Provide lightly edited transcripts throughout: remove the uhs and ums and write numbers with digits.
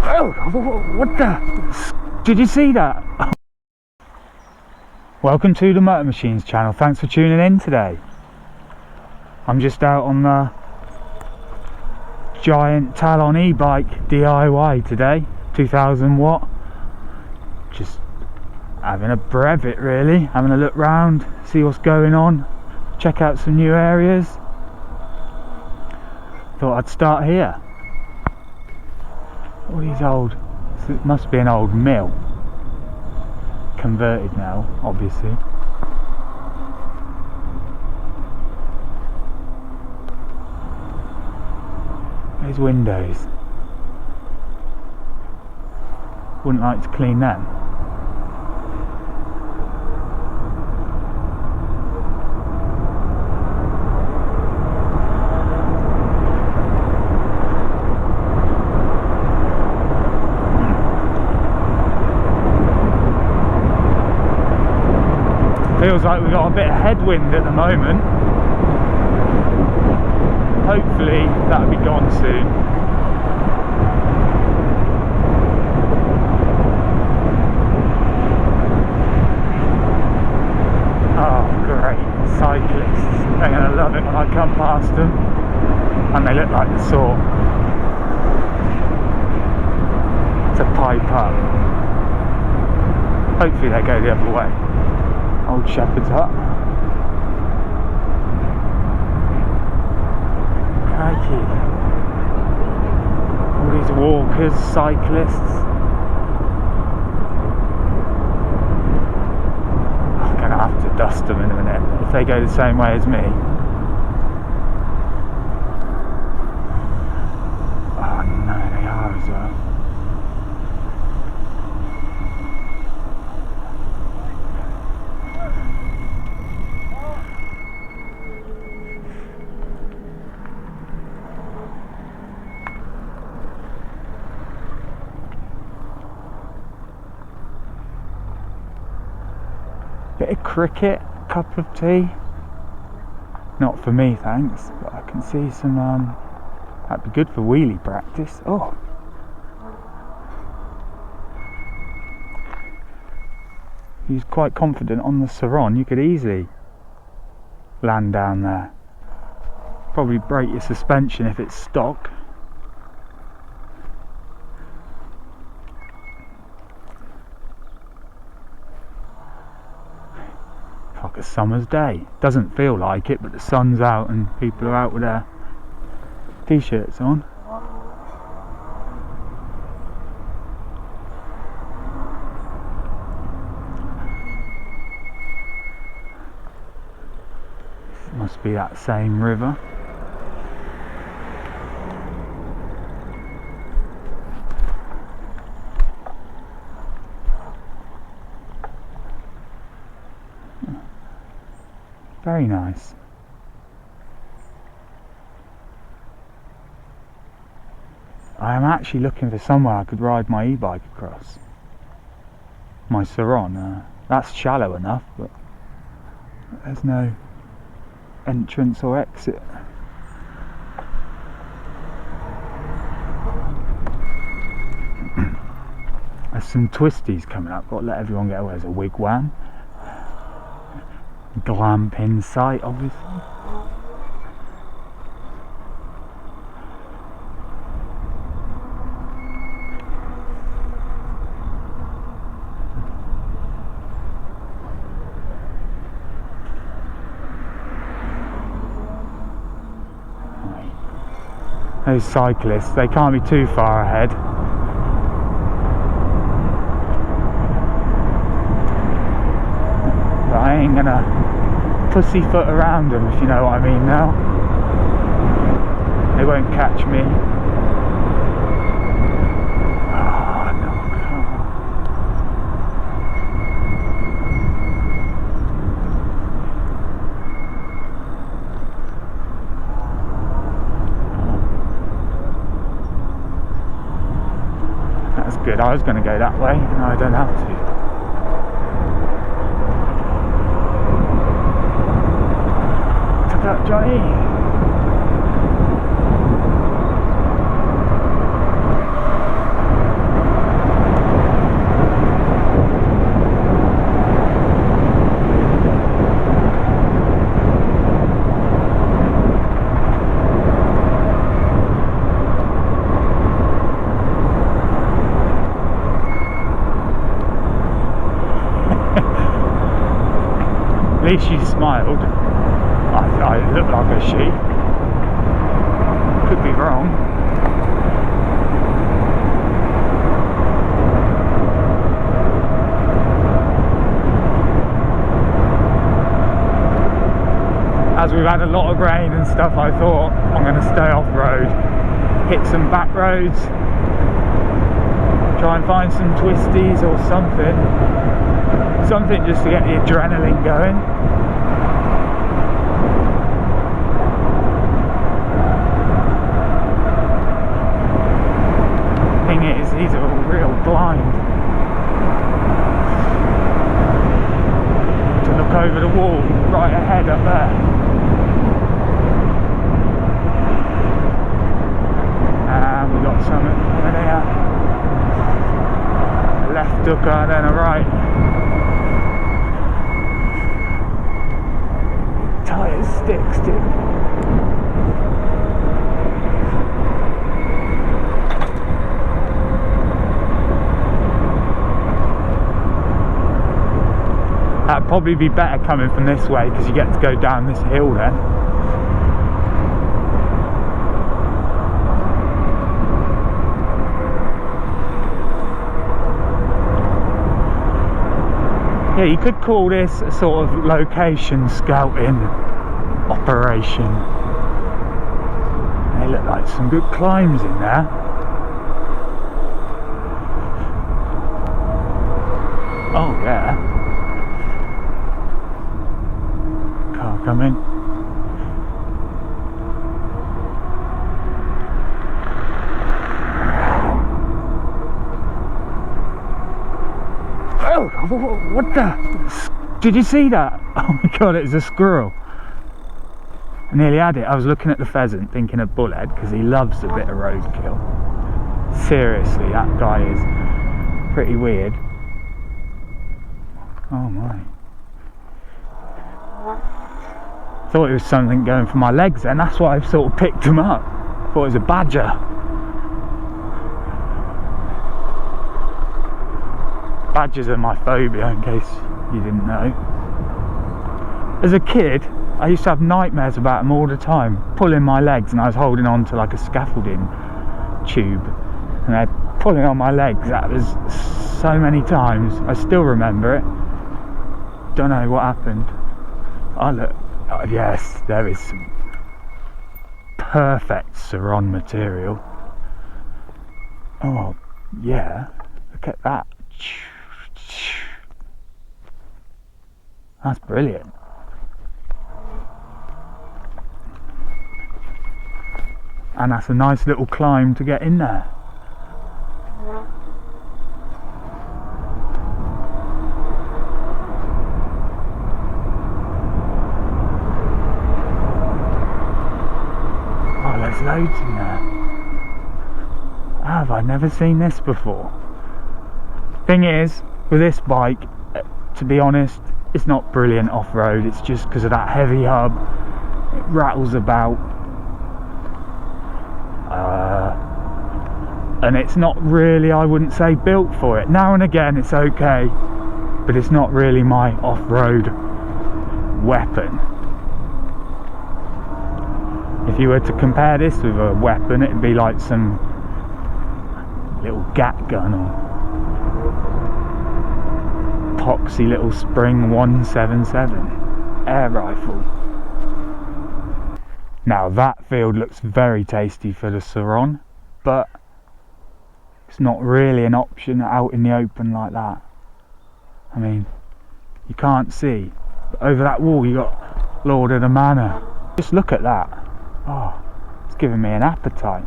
Oh, what the? Did you see that? Welcome to the Motor Machines channel. Thanks for tuning in today. I'm just out on the giant TALON e-bike DIY today, 2000 watt. Just having a brevet really, having a look round, see what's going on, check out some new areas. Thought I'd start here. All these old, it must be an old mill, converted now obviously. Those windows, wouldn't like to clean them. Feels like we've got a bit of headwind at the moment. Hopefully that'll be gone soon. Oh great, cyclists. They're going to love it when I come past them. And they look like the sort to pipe up. Hopefully they go the other way. Old shepherd's hut. Crikey. All these walkers, cyclists. I'm gonna have to dust them in a minute if they go the same way as me. Oh no, they are as well. Bit of cricket, cup of tea. Not for me, thanks, but I can see some, that'd be good for wheelie practice. Oh. He's quite confident on the Saron, you could easily land down there. Probably break your suspension if it's stock. Like a summer's day. Doesn't feel like it, but the sun's out and people are out with their t-shirts on. This must be that same river. Very nice. I am actually looking for somewhere I could ride my e-bike across. My Saron. That's shallow enough, but there's no entrance or exit. There's some twisties coming up. Got to let everyone get away. There's a wigwam. Glamping site, obviously. Those cyclists, they can't be too far ahead. But I ain't gonna pussyfoot around them, if you know what I mean now. They won't catch me. Oh, no. That's good. I was going to go that way, and I don't have to. Up, Johnny. least she smiled. I looked like a sheep. Could be wrong. As we've had a lot of rain and stuff, I thought I'm going to stay off road, hit some back roads, try and find some twisties or something just to get the adrenaline going. Thing is, these are all real blind. To look over the wall right ahead up there. And we got something over there. A left hooker and then a right. Tyres stick. That'd probably be better coming from this way because you get to go down this hill then. Yeah, you could call this a sort of location scouting operation. They look like some good climbs in there. Oh yeah. Car coming. What the? Did you see that? Oh my god, it was a squirrel. I nearly had it. I was looking at the pheasant thinking of bullhead because he loves a bit of roadkill. Seriously, that guy is pretty weird. Oh my. Thought it was something going for my legs then, that's why I sort of picked him up. Thought it was a badger. Badgers are my phobia, in case you didn't know. As a kid, I used to have nightmares about them all the time, pulling my legs, and I was holding on to like a scaffolding tube, and they're pulling on my legs. That was so many times. I still remember it. Don't know what happened. Oh look, oh, yes, there is some perfect Saron material. Oh yeah, look at that. That's brilliant. And that's a nice little climb to get in there. Oh, there's loads in there. Have I never seen this before? Thing is, with this bike, to be honest, it's not brilliant off-road. It's just because of that heavy hub. It rattles about. And it's not really, I wouldn't say, built for it. Now and again it's okay, but it's not really my off-road weapon. If you were to compare this with a weapon, it'd be like some little gat gun or poxy little spring 177 air rifle. Now that field looks very tasty for the Saron, but it's not really an option out in the open like that. I mean, you can't see, but over that wall you got Lord of the Manor. Just look at that. Oh, it's giving me an appetite.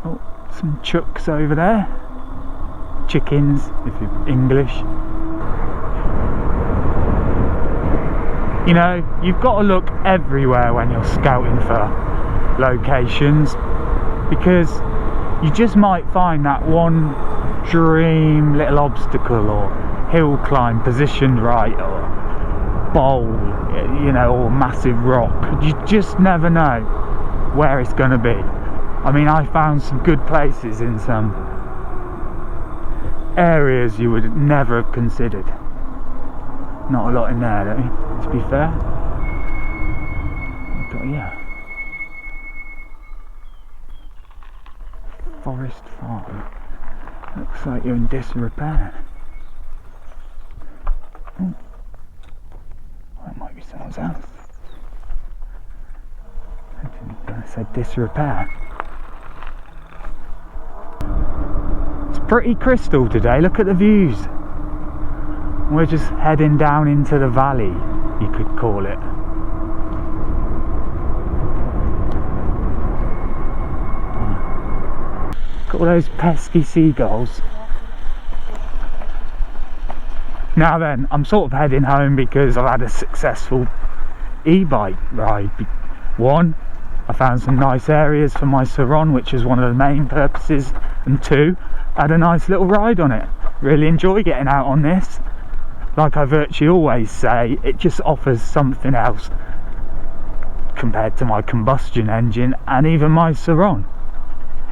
Oh, some chooks over there. Chickens, if you're English. You know, you've got to look everywhere when you're scouting for locations, because you just might find that one dream little obstacle or hill climb positioned right, or bowl, you know, or massive rock. You just never know where it's going to be. I mean, I found some good places in some areas you would never have considered. Not a lot in there though, to be fair. Yeah. Forest Farm. Looks like you're in disrepair. Oh, that might be someone else. I said disrepair. It's pretty crystal today, look at the views. We're just heading down into the valley, you could call it. Look at all those pesky seagulls. Now then, I'm sort of heading home because I've had a successful e-bike ride. One, I found some nice areas for my Saron, which is one of the main purposes, and two, I had a nice little ride on it. Really enjoy getting out on this. Like I virtually always say, it just offers something else compared to my combustion engine and even my Saron.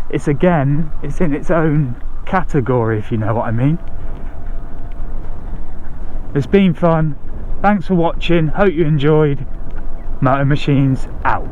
It's in its own category, if you know what I mean. It's been fun. Thanks for watching. Hope you enjoyed. Moto Machines out.